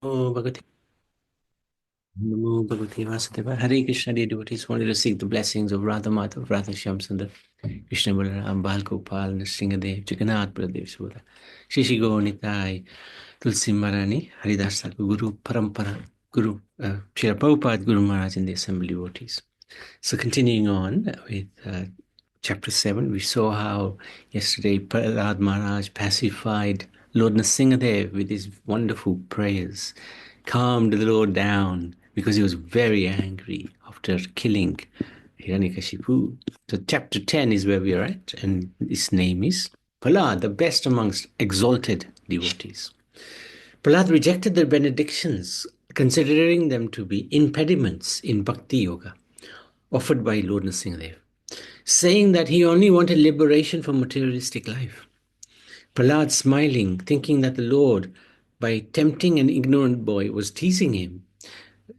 Bhagavate Namo Bhagavate Vasudeva. Hare Krishna, dear devotees, wanted to seek the blessings of Radha Madhav, Radha Shyam Sundar, Krishna Balaram, Bal Gopal, Nrsingadev, Jagannath Baladev Subhadra, Shishi Gaur Nitai, Tulsi Marani, Haridas Thakur, Guru Parampara, Guru Srila Prabhupada, Guru Maharaj, and the assembly devotees. So continuing on with chapter 7, we saw how yesterday Prahlad Maharaj pacified Lord Nrsingadev with his wonderful prayers, calmed the Lord down because he was very angry after killing Hiranyakashipu. So chapter 10 is where we are at, and his name is Prahlad, the best amongst exalted devotees. Prahlad rejected the benedictions, considering them to be impediments in bhakti yoga offered by Lord Nrsingadev, saying that he only wanted liberation from materialistic life. Prahlad, smiling, thinking that the Lord, by tempting an ignorant boy, was teasing him.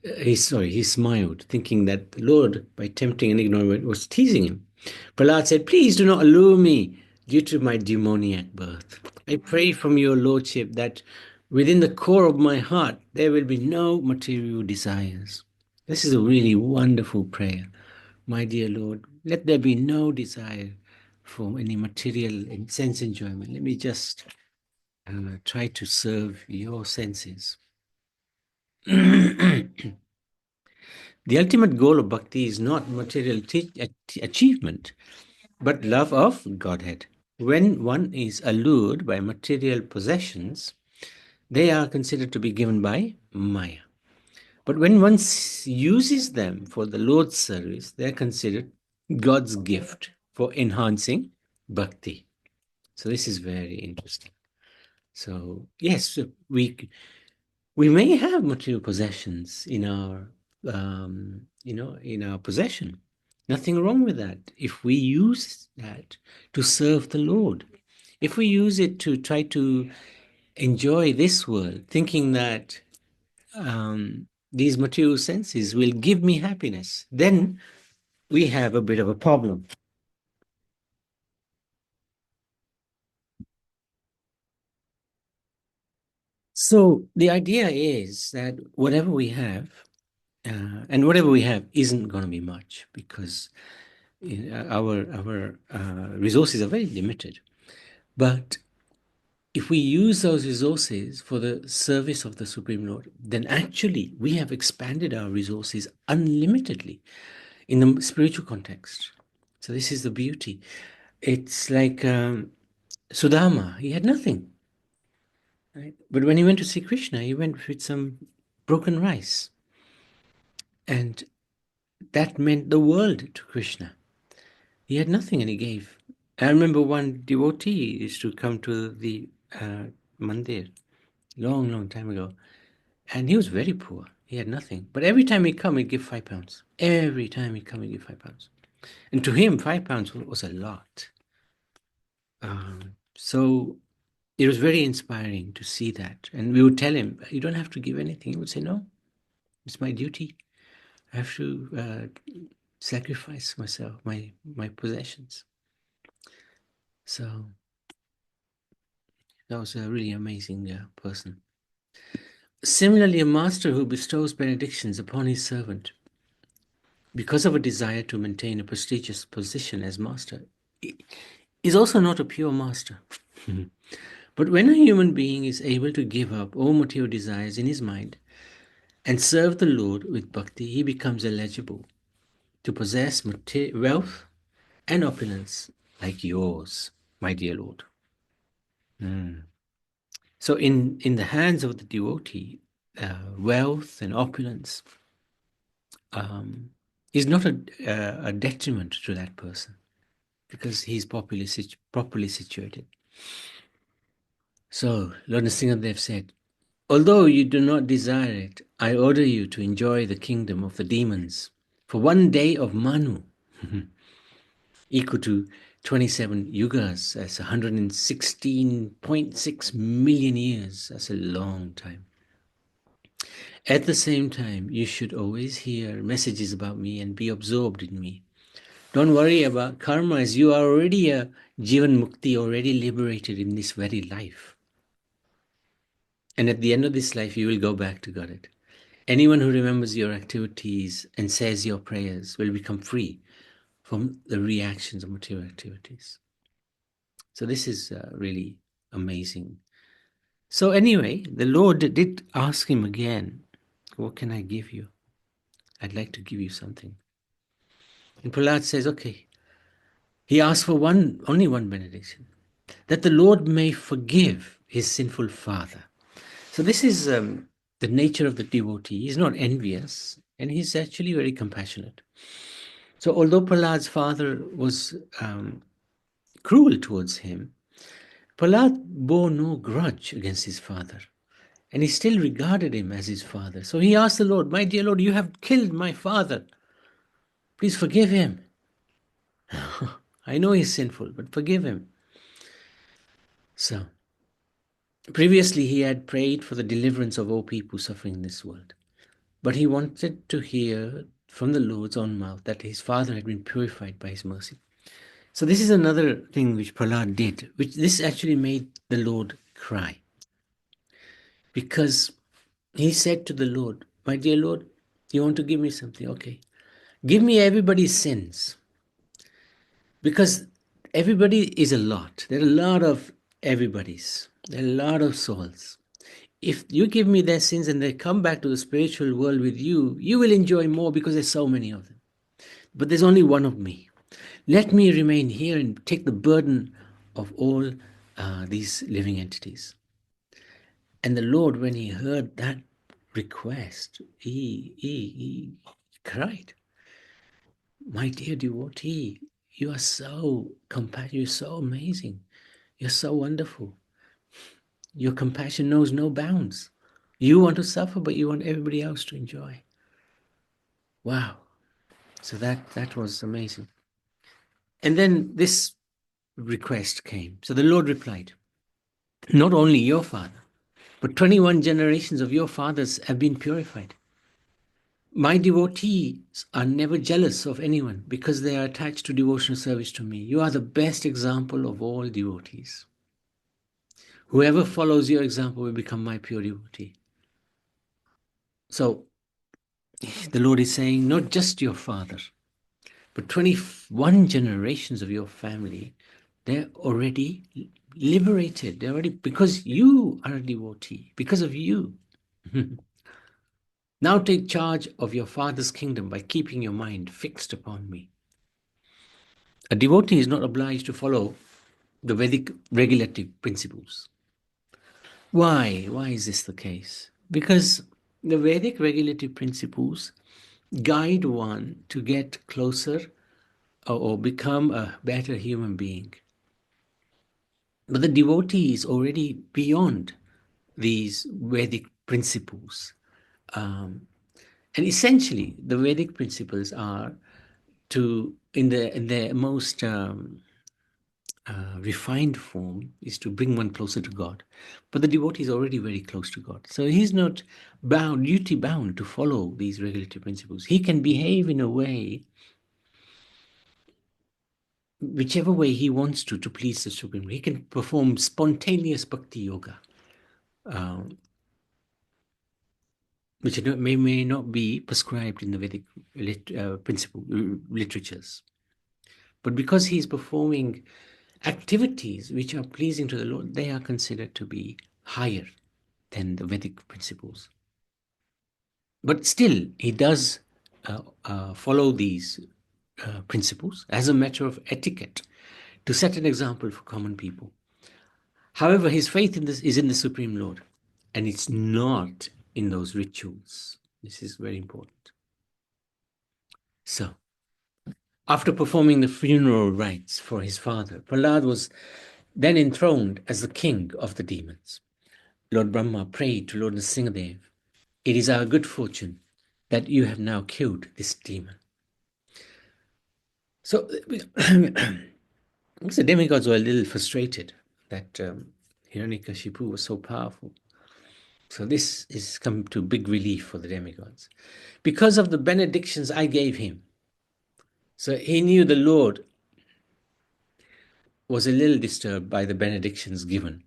He smiled, thinking that the Lord, by tempting an ignorant boy, was teasing him. Prahlad said, "Please do not allure me due to my demoniac birth. I pray from your Lordship that within the core of my heart there will be no material desires." This is a really wonderful prayer. My dear Lord, let there be no desire for any material and sense enjoyment. Let me just try to serve your senses. The ultimate goal of bhakti is not material achievement, but love of Godhead. When one is allured by material possessions, they are considered to be given by Maya. But when one uses them for the Lord's service, they are considered God's gift for enhancing bhakti. So this is very interesting. So yes, we may have material possessions in our in our possession. Nothing wrong with that if we use that to serve the Lord. If we use it to try to enjoy this world, thinking that these material senses will give me happiness, then we have a bit of a problem. So the idea is that whatever we have, and whatever we have isn't going to be much because our resources are very limited. But if we use those resources for the service of the Supreme Lord, then actually we have expanded our resources unlimitedly in the spiritual context. So this is the beauty. It's like Sudama, he had nothing. Right? But when he went to see Krishna, he went with some broken rice. And that meant the world to Krishna. He had nothing and he gave. I remember one devotee used to come to the mandir long, long time ago. And he was very poor. He had nothing. But every time he'd come, he'd give £5. Every time he'd come, he'd give £5. And to him, £5 was a lot. So it was very inspiring to see that. And we would tell him, "You don't have to give anything." He would say, "No, it's my duty. I have to sacrifice myself, my possessions." So that was a really amazing person. Similarly, a master who bestows benedictions upon his servant because of a desire to maintain a prestigious position as master is also not a pure master. But when a human being is able to give up all material desires in his mind and serve the Lord with bhakti, he becomes eligible to possess wealth and opulence like yours, my dear Lord. So in the hands of the devotee, wealth and opulence is not a detriment to that person because he's properly situated. So Lord Nrsingadev said, "Although you do not desire it, I order you to enjoy the kingdom of the demons for one day of Manu, equal to 27 yugas. That's 116.6 million years. That's a long time. At the same time, you should always hear messages about me and be absorbed in me. Don't worry about karma, as you are already a Jivan Mukti, already liberated in this very life. And at the end of this life, you will go back to Godhead. Anyone who remembers your activities and says your prayers will become free from the reactions of material activities. So this is really amazing. So anyway, the Lord did ask him again, what can I give you? I'd like to give you something. And Prahlad says, okay. He asked for only one benediction, that the Lord may forgive his sinful father. So this is the nature of the devotee. He's not envious, and he's actually very compassionate. So although Prahlad's father was cruel towards him, Prahlad bore no grudge against his father, and he still regarded him as his father. So he asked the Lord, my dear Lord, you have killed my father. Please forgive him. I know he's sinful, but forgive him. So previously, he had prayed for the deliverance of all people suffering in this world. But he wanted to hear from the Lord's own mouth that his father had been purified by his mercy. So this is another thing which Prahlad did, which this actually made the Lord cry. Because he said to the Lord, my dear Lord, you want to give me something? Okay. Give me everybody's sins. Because everybody is a lot. There are a lot of everybody's. There are a lot of souls. If you give me their sins and they come back to the spiritual world with you, you will enjoy more because there's so many of them. But there's only one of me. Let me remain here and take the burden of all these living entities. And the Lord, when he heard that request, he cried, my dear devotee, you are so compassionate, you're so amazing, you're so wonderful. Your compassion knows no bounds. You want to suffer, but you want everybody else to enjoy. Wow. So that was amazing. And then this request came. So the Lord replied, not only your father, but 21 generations of your fathers have been purified. My devotees are never jealous of anyone because they are attached to devotional service to me. You are the best example of all devotees. Whoever follows your example will become my pure devotee. So the Lord is saying, not just your father, but 21 generations of your family, they're already liberated. They're already, because you are a devotee, because of you. Now take charge of your father's kingdom by keeping your mind fixed upon me. A devotee is not obliged to follow the Vedic regulative principles. Why? Why is this the case? Because the Vedic regulative principles guide one to get closer or become a better human being. But the devotee is already beyond these Vedic principles. And essentially, the Vedic principles are to, in the most refined form, is to bring one closer to God. But the devotee is already very close to God. So he's not bound, duty bound to follow these regulative principles. He can behave in a way, whichever way he wants to please the Supreme. He can perform spontaneous bhakti yoga, which may not be prescribed in the Vedic literatures. But because he is performing activities which are pleasing to the Lord, they are considered to be higher than the Vedic principles. But still, he does follow these principles as a matter of etiquette to set an example for common people. However, his faith in this is in the Supreme Lord, and it's not in those rituals. This is very important. So, after performing the funeral rites for his father, Prahlad was then enthroned as the king of the demons. Lord Brahma prayed to Lord Nrsingadev, it is our good fortune that you have now killed this demon. So, the demigods were a little frustrated that Hiranyakashipu was so powerful. So this is come to big relief for the demigods. Because of the benedictions I gave him. So he knew the Lord was a little disturbed by the benedictions given.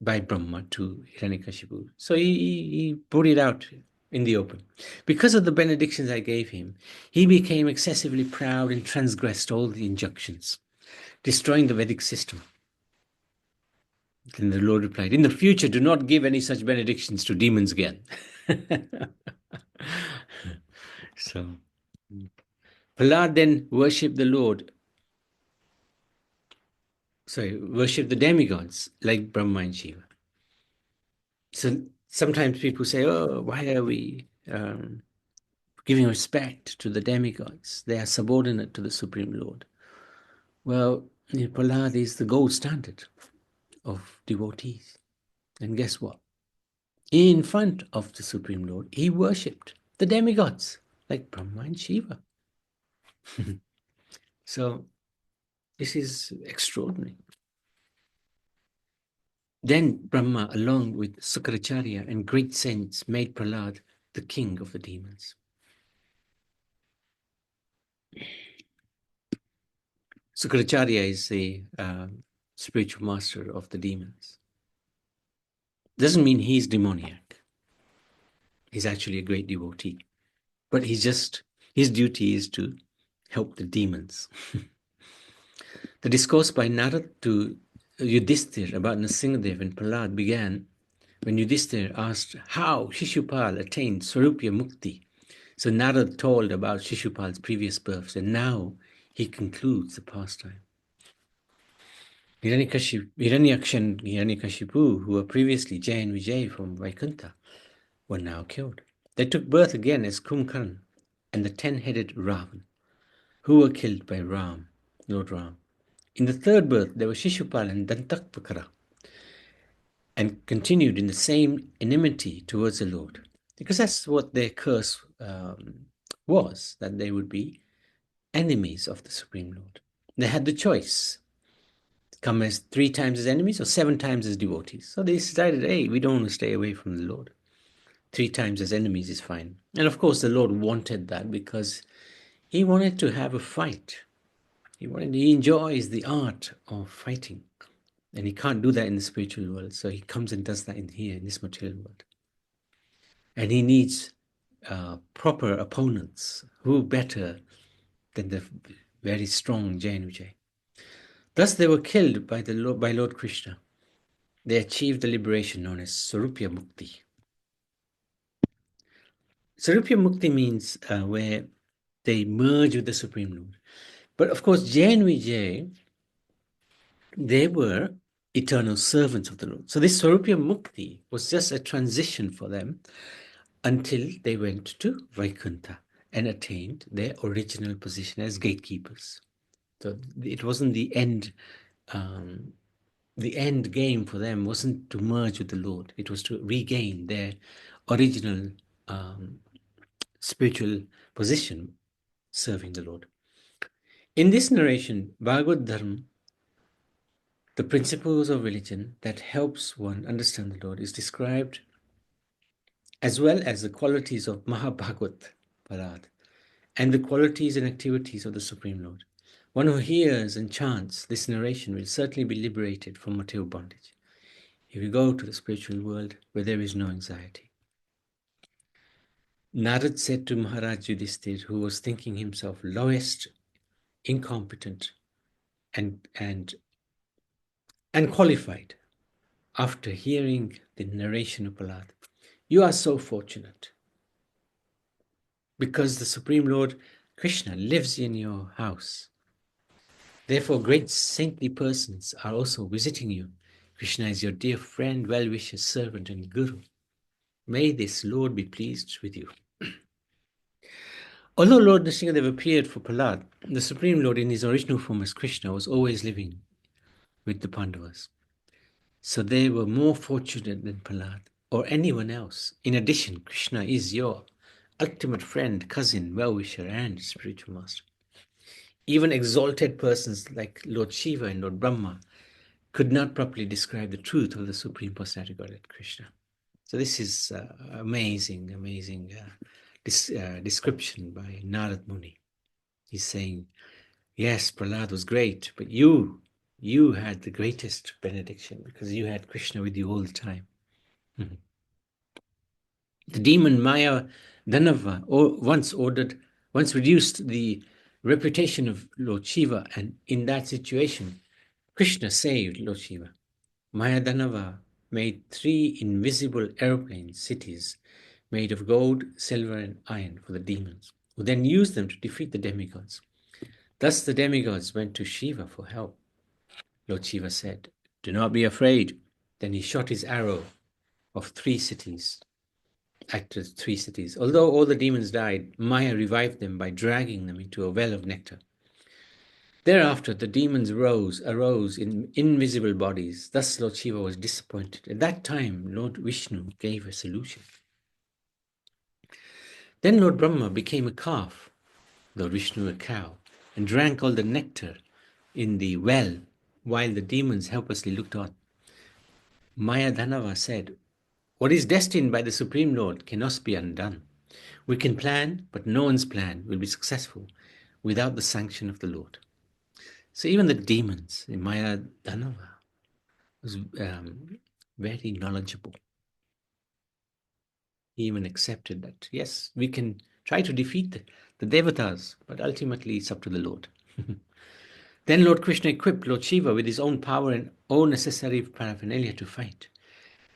by Brahma to Hiranyakashipu. So he put it out in the open. Because of the benedictions I gave him, he became excessively proud and transgressed all the injunctions, destroying the Vedic system. Then the Lord replied, in the future, do not give any such benedictions to demons again. So Prahlad then worshipped the Lord, worshipped the demigods like Brahma and Shiva. So sometimes people say, oh, why are we giving respect to the demigods? They are subordinate to the Supreme Lord. Well, Prahlad is the gold standard of devotees. And guess what? In front of the Supreme Lord, he worshipped the demigods like Brahma and Shiva. So this is extraordinary. Then Brahma, along with Sukracharya and great saints, made Prahlad the king of the demons. Sukracharya is the spiritual master of the demons. Doesn't mean he's demoniac. He's actually a great devotee. But his duty is to help the demons. The discourse by Narad to Yudhishthir about Nrsimhadev and Prahlad began when Yudhishthir asked how Shishupal attained Swarupya Mukti. So Narad told about Shishupal's previous births, and now he concludes the pastime. Hiranyaksha and Hiranyakashipu, who were previously Jay and Vijay from Vaikuntha, were now killed. They took birth again as Kumbhakarna and the 10-headed Ravan, who were killed by Ram, Lord Ram. In the third birth, there were Shishupal and Dantakpakara, and continued in the same enmity towards the Lord. Because that's what their curse was, that they would be enemies of the Supreme Lord. They had the choice, come as 3 times as enemies or 7 times as devotees. So they decided, hey, we don't want to stay away from the Lord. 3 times as enemies is fine. And of course, the Lord wanted that because he wanted to have a fight. He enjoys the art of fighting. And he can't do that in the spiritual world. So he comes and does that in here, in this material world. And he needs proper opponents. Who better than the very strong Jay and Vijay? Thus they were killed by Lord Krishna. They achieved the liberation known as Sarupya Mukti. Sarupya Mukti means where they merge with the Supreme Lord. But of course, Jay and Vijay, they were eternal servants of the Lord. So this Sarupya Mukti was just a transition for them until they went to Vaikuntha and attained their original position as gatekeepers. So it wasn't the end. The end game for them wasn't to merge with the Lord. It was to regain their original spiritual position, serving the Lord. In this narration, Bhagavad Dharma, the principles of religion that helps one understand the Lord, is described as well as the qualities of Mahabhagavat Parad and the qualities and activities of the Supreme Lord. One who hears and chants this narration will certainly be liberated from material bondage if you go to the spiritual world where there is no anxiety. Narad said to Maharaj Yudhishthir, who was thinking himself lowest, incompetent, and unqualified, after hearing the narration of Prahlad, you are so fortunate because the Supreme Lord Krishna lives in your house. Therefore, great saintly persons are also visiting you. Krishna is your dear friend, well-wisher, servant, and guru. May this Lord be pleased with you. Although Lord Nrsimhadev appeared for Prahlad, the Supreme Lord in his original form as Krishna was always living with the Pandavas. So they were more fortunate than Prahlad or anyone else. In addition, Krishna is your ultimate friend, cousin, well-wisher, and spiritual master. Even exalted persons like Lord Shiva and Lord Brahma could not properly describe the truth of the Supreme Personality Godhead Krishna. So this is amazing description by Narad Muni. He's saying, yes, Prahlad was great, but you you had the greatest benediction because you had Krishna with you all the time. Mhm. The demon Maya Dhanava once reduced the reputation of Lord Shiva, and in that situation, Krishna saved Lord Shiva. Maya Dhanava made 3 invisible aeroplane cities made of gold, silver, and iron for the demons, who then used them to defeat the demigods. Thus the demigods went to Shiva for help. Lord Shiva said, "Do not be afraid." Then he shot his arrow of 3 cities, acted 3 cities. Although all the demons died, Maya revived them by dragging them into a well of nectar. Thereafter the demons arose in invisible bodies. Thus Lord Shiva was disappointed. At that time, Lord Vishnu gave a solution. Then Lord Brahma became a calf, Lord Vishnu a cow, and drank all the nectar in the well, while the demons helplessly looked on. Maya Dhanava said, "What is destined by the Supreme Lord cannot be undone. We can plan, but no one's plan will be successful without the sanction of the Lord." So even the demons in Maya Dhanava was very knowledgeable. He even accepted that, yes, we can try to defeat the devatas, but ultimately it's up to the Lord. Then Lord Krishna equipped Lord Shiva with his own power and all necessary paraphernalia to fight.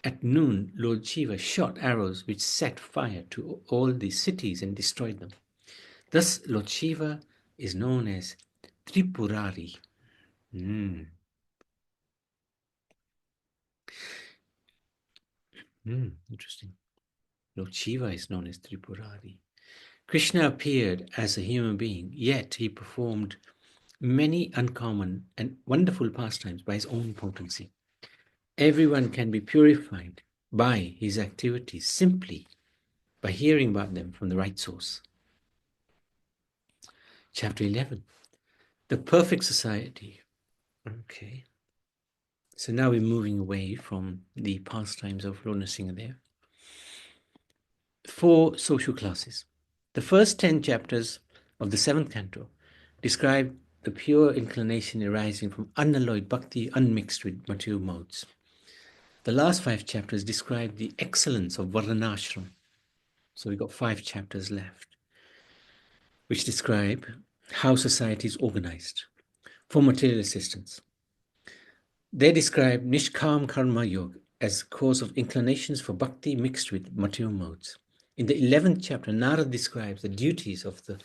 At noon, Lord Shiva shot arrows which set fire to all the cities and destroyed them. Thus, Lord Shiva is known as Tripurari. Interesting. Lord Shiva is known as Tripurari. Krishna appeared as a human being, yet he performed many uncommon and wonderful pastimes by his own potency. Everyone can be purified by his activities simply by hearing about them from the right source. Chapter 11, the perfect society. Okay. So now we're moving away from the pastimes of Lord Nrsimhadev. 4 social classes. The first 10 chapters of the 7th canto describe the pure inclination arising from unalloyed bhakti unmixed with material modes. The last 5 chapters describe the excellence of Varnashram. So we've got 5 chapters left, which describe how society is organized for material assistance. They describe Nishkam Karma Yoga as cause of inclinations for bhakti mixed with material modes. In the 11th chapter, Narad describes the duties of the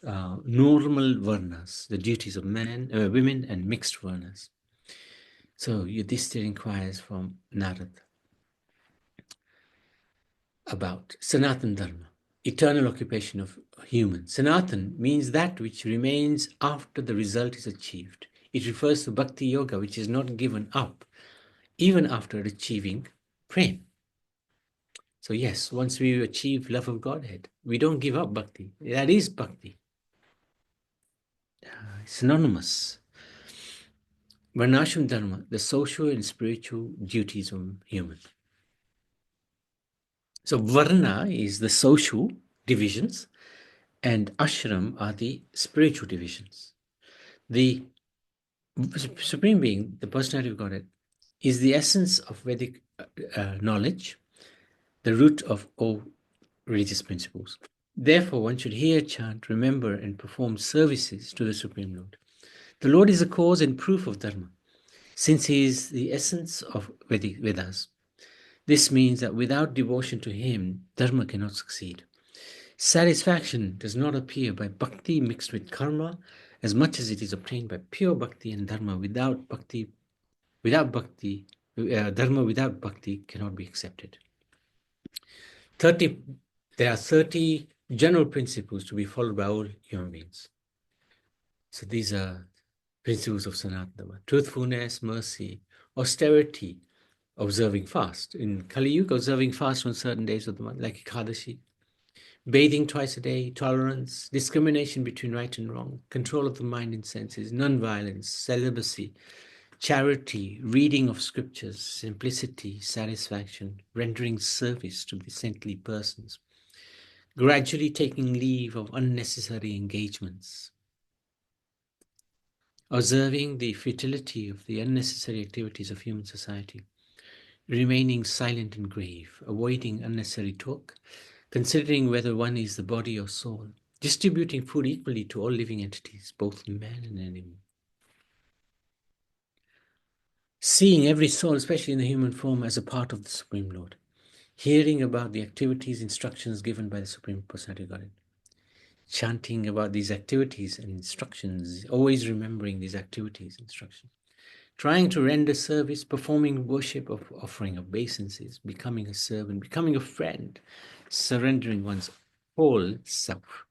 normal varnas, the duties of women, and mixed varnas. So Yudhishthira inquires from Narad about Sanatan Dharma, eternal occupation of humans. Sanatan means that which remains after the result is achieved. It refers to bhakti yoga, which is not given up even after achieving prem. So yes, once we achieve love of Godhead, we don't give up bhakti. That is bhakti. It's synonymous. Varnashram Dharma, the social and spiritual duties of humans. So Varna is the social divisions and ashram are the spiritual divisions. The Supreme Being, the personality of Godhead, is the essence of Vedic knowledge, the root of all religious principles. Therefore, one should hear, chant, remember, and perform services to the Supreme Lord. The Lord is the cause and proof of Dharma, since He is the essence of Vedas. This means that without devotion to Him, Dharma cannot succeed. Satisfaction does not appear by bhakti mixed with karma, as much as it is obtained by pure bhakti and dharma. Dharma without bhakti cannot be accepted. 30. There are 30 general principles to be followed by all human beings. So these are principles of Sanatana Dharma: truthfulness, mercy, austerity, observing fast. In Kali Yuga, observing fast on certain days of the month, like Ekadashi. Bathing twice a day, tolerance, discrimination between right and wrong, control of the mind and senses, non-violence, celibacy, charity, reading of scriptures, simplicity, satisfaction, rendering service to the saintly persons, gradually taking leave of unnecessary engagements, observing the futility of the unnecessary activities of human society, remaining silent and grave, avoiding unnecessary talk, considering whether one is the body or soul, distributing food equally to all living entities, both man and animal. Seeing every soul, especially in the human form, as a part of the Supreme Lord, hearing about the activities, instructions given by the Supreme Personality of Godhead, chanting about these activities and instructions, always remembering these activities, instructions, trying to render service, performing worship of offering obeisances, becoming a servant, becoming a friend, surrendering one's whole self.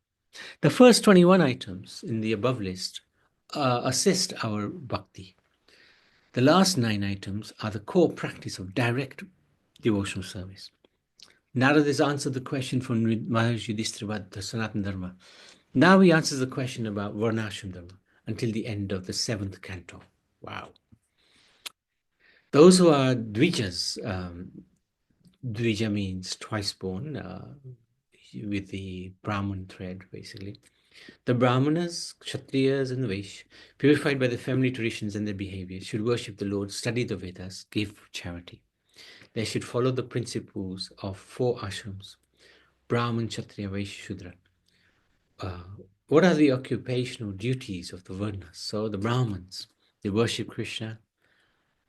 The first 21 items in the above list assist our bhakti. The last 9 items are the core practice of direct devotional service. Narada has answered the question from Maharishi Yudhishthira about the Sanatana Dharma. Now he answers the question about Varnashram Dharma until the end of the 7th canto. Wow. Those who are Dvijas, Dvija means twice born, with the Brahman thread, basically. The Brahmanas, Kshatriyas, and the Vaishya, purified by the family traditions and their behavior, should worship the Lord, study the Vedas, give charity. They should follow the principles of 4 ashrams: Brahman, Kshatriya, Vaishya, Shudra. What are the occupational duties of the Varnas? So the Brahmins, they worship Krishna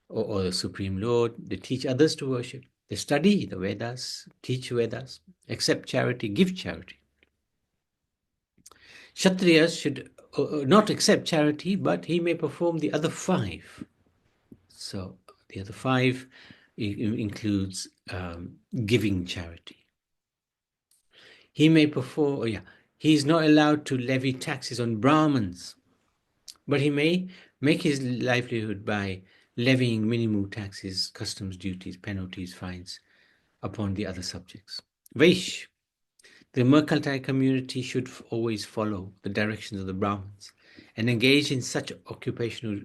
or the Supreme Lord. They teach others to worship. They study the Vedas, teach Vedas, accept charity, give charity. Kshatriyas should not accept charity, but he may perform the other 5. So the other 5 includes giving charity. He may perform, he is not allowed to levy taxes on Brahmins, but he may make his livelihood by levying minimum taxes, customs duties, penalties, fines upon the other subjects. Vaish, the mercantile community should always follow the directions of the Brahmins and engage in such occupational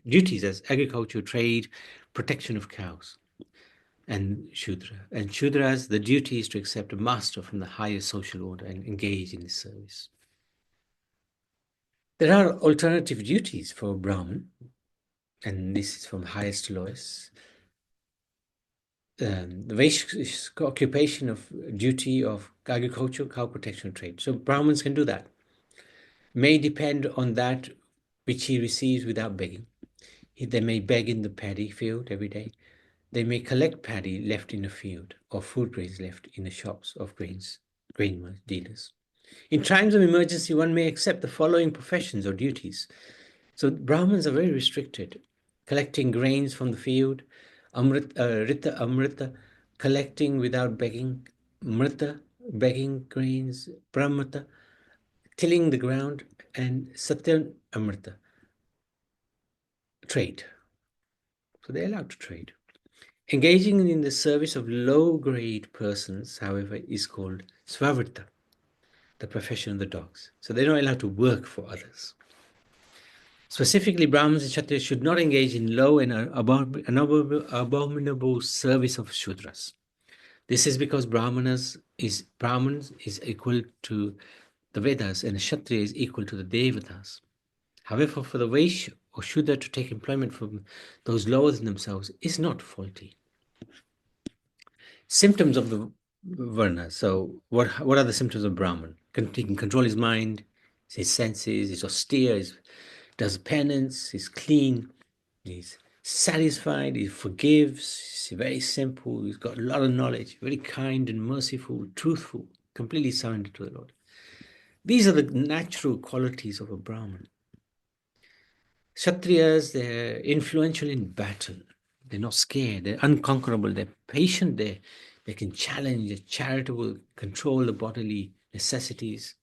duties as agriculture, trade, protection of cows, and Shudra. And Shudras, the duty is to accept a master from the higher social order and engage in this service. There are alternative duties for Brahman, and this is from highest to lowest. The Vaishya's occupation of duty of agriculture, cow protection, trade. So Brahmins can do that. May depend on that which he receives without begging. They may beg in the paddy field every day. They may collect paddy left in the field or food grains left in the shops of grain dealers. In times of emergency, one may accept the following professions or duties. So Brahmins are very restricted. Collecting grains from the field, Rita Amrita, collecting without begging, Mrita, begging grains, Brahmata, tilling the ground, and Satya Amrita, trade. So they're allowed to trade. Engaging in the service of low-grade persons, however, is called Svavrita, the profession of the dogs. So they're not allowed to work for others. Specifically, Brahmins and Kshatriyas should not engage in low and abominable service of Shudras. This is because Brahmins is equal to the Vedas and the Kshatriya is equal to the Devatas. However, for the Vaishya or Shudra to take employment from those lower than themselves is not faulty. Symptoms of the Varna. So what are the symptoms of Brahman? He can control his mind, his senses, he's austere, he does penance, he's clean, he's satisfied, he forgives, he's very simple, he's got a lot of knowledge, very kind and merciful, truthful, completely surrendered to the Lord. These are the natural qualities of a Brahman. Kshatriyas, they're influential in battle. They're not scared. They're unconquerable. They're patient. They can challenge. They're charitable. Control the bodily necessities.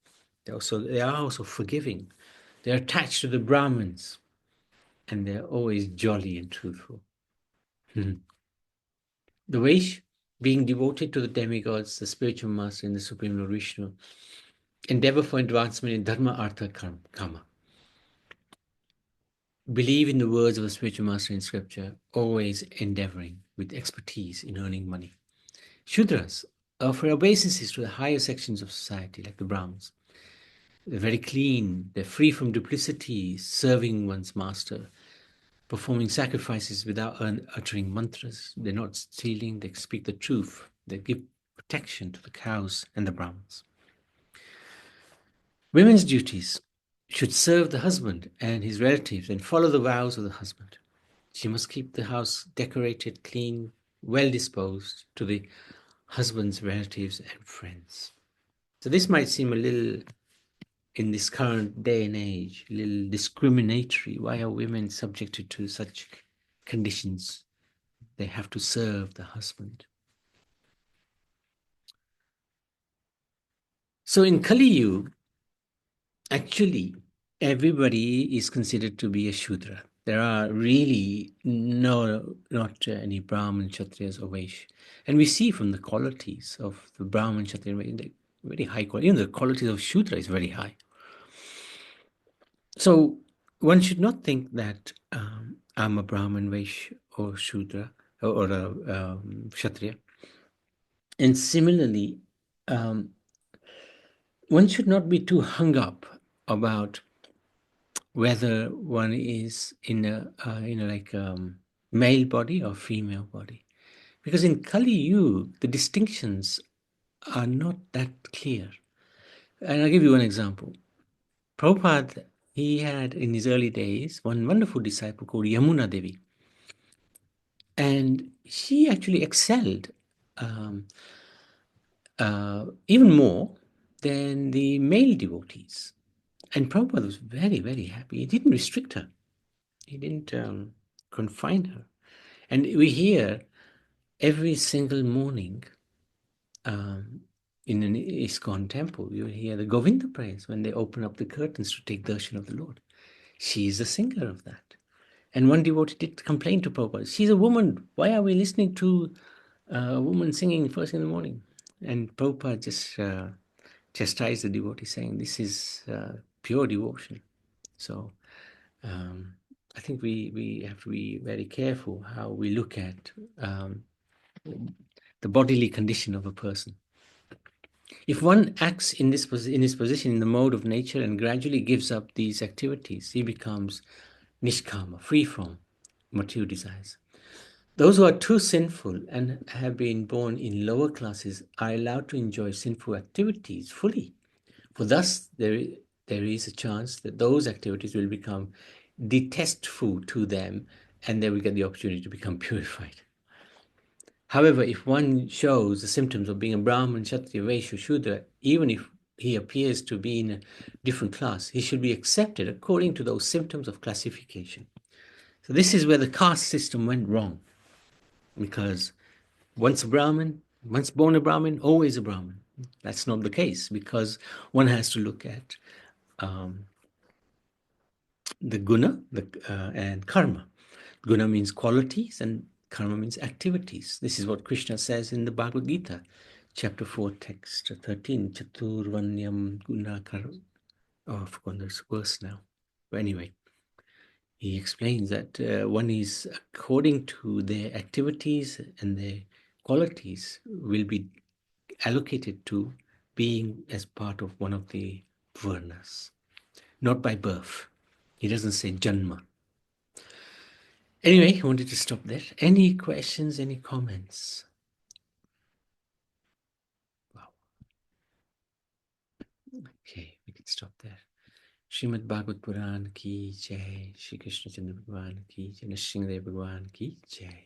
They are also forgiving. They're attached to the Brahmins, and they're always jolly and truthful. The Vaish, being devoted to the demigods, the spiritual master, and the Supreme Lord Vishnu, endeavor for advancement in Dharma, Artha, Kama. Believe in the words of the spiritual master in scripture, always endeavoring with expertise in earning money. Shudras offer obeisances to the higher sections of society, like the Brahmins. They're very clean. They're free from duplicity, serving one's master, performing sacrifices without uttering mantras. They're not stealing. They speak the truth. They give protection to the cows and the brahmins. Women's duties should serve the husband and his relatives and follow the vows of the husband. She must keep the house decorated, clean, well disposed to the husband's relatives and friends. So this might seem a little, in this current day and age, a little discriminatory. Why are women subjected to such conditions? They have to serve the husband. So in Kali Yuga, actually, everybody is considered to be a Shudra. There are really not any Brahmin, Kshatriyas, or Vaishya. And we see from the qualities of the Brahmin, Kshatriya, very high quality. Even the qualities of Shudra is very high. So one should not think that I'm a Brahmin, Vaishya, or Shudra, or a Kshatriya. And similarly, one should not be too hung up about whether one is in a male body or female body, because in Kali Yuga the distinctions are not that clear. And I'll give you one example. Prabhupada, he had in his early days one wonderful disciple called Yamuna Devi, and she actually excelled even more than the male devotees. And Prabhupada was very, very happy. He didn't restrict her. He didn't confine her. And we hear every single morning in an ISKCON temple, you hear the Govinda prayers when they open up the curtains to take darshan of the Lord. She is the singer of that. And one devotee did complain to Prabhupada, she's a woman. Why are we listening to a woman singing first in the morning? And Prabhupada just chastised the devotee, saying, this is pure devotion. So I think we have to be very careful how we look at the bodily condition of a person. If one acts in his position in the mode of nature and gradually gives up these activities, he becomes nishkama, free from material desires. Those who are too sinful and have been born in lower classes are allowed to enjoy sinful activities fully. For thus, there is a chance that those activities will become detestful to them and they will get the opportunity to become purified. However, if one shows the symptoms of being a Brahman, Kshatriya, Vaishya, Shudra, even if he appears to be in a different class, he should be accepted according to those symptoms of classification. So this is where the caste system went wrong, because once a Brahmin, once born a Brahmin, always a Brahmin. That's not the case, because one has to look at the guna and karma. Guna means qualities and karma means activities. This is what Krishna says in the Bhagavad Gita, chapter 4, text 13. Chaturvanyam guna karma. Oh, I've forgotten this verse now. But anyway, he explains that one is, according to their activities and their qualities, will be allocated to being as part of one of the varnas, not by birth. He doesn't say janma. Anyway, I wanted to stop there. Any questions, any comments? Wow. Okay, we can stop there. Srimad Bhagavad Puran ki jai, Shri Krishna Chandra Bhagwan ki jai, Nrsimhadev Bhagwan ki jai.